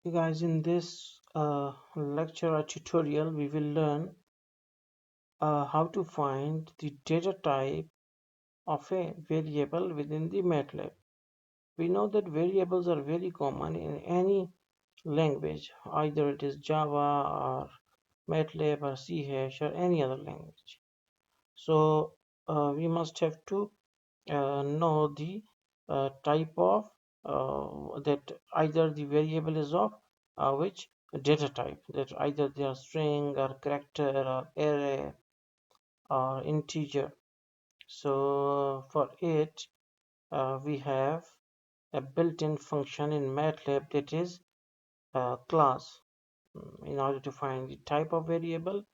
Hey guys, in this lecture or tutorial, we will learn how to find the data type of a variable within the Matlab. We know that variables are very common in any language, either it is Java or Matlab or C hash or any other language. So we must have to know the type of that either the variable is of which data type, that either they are string or character or array or integer. So for it we have a built-in function in MATLAB, that is class. In order to find the type of variable,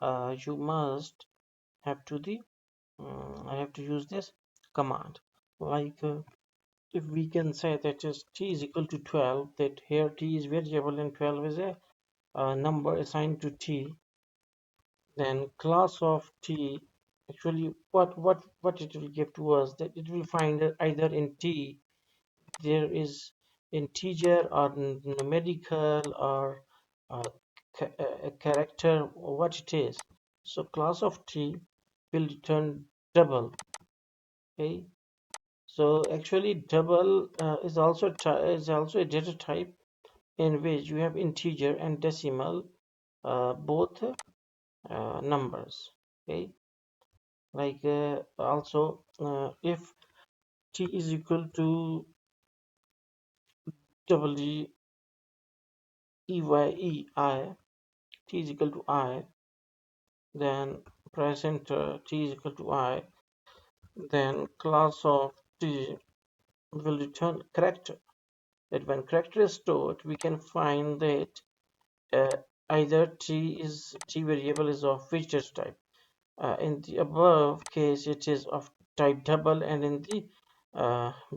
you must have to the I have to use this command, like if we can say that is t is equal to 12, that here t is variable and 12 is a number assigned to t, then class of t, actually what it will give to us, that it will find that either in t there is integer or numerical or uh, a character, what it is. So class of t will return double. Okay, so actually double is also a data type in which you have integer and decimal, both numbers. Okay, like also if t is equal to double t is equal to I, then press enter, t is equal to I, then class of t will return character. That when character is stored, we can find that uh, either t variable is of which data type. In the above case, it is of type double, and in the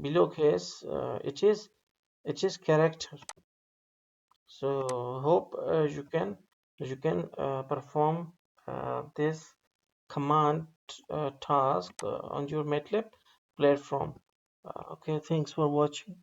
below case, it is character. So hope you can perform this command task on your MATLAB platform. Okay, thanks for watching.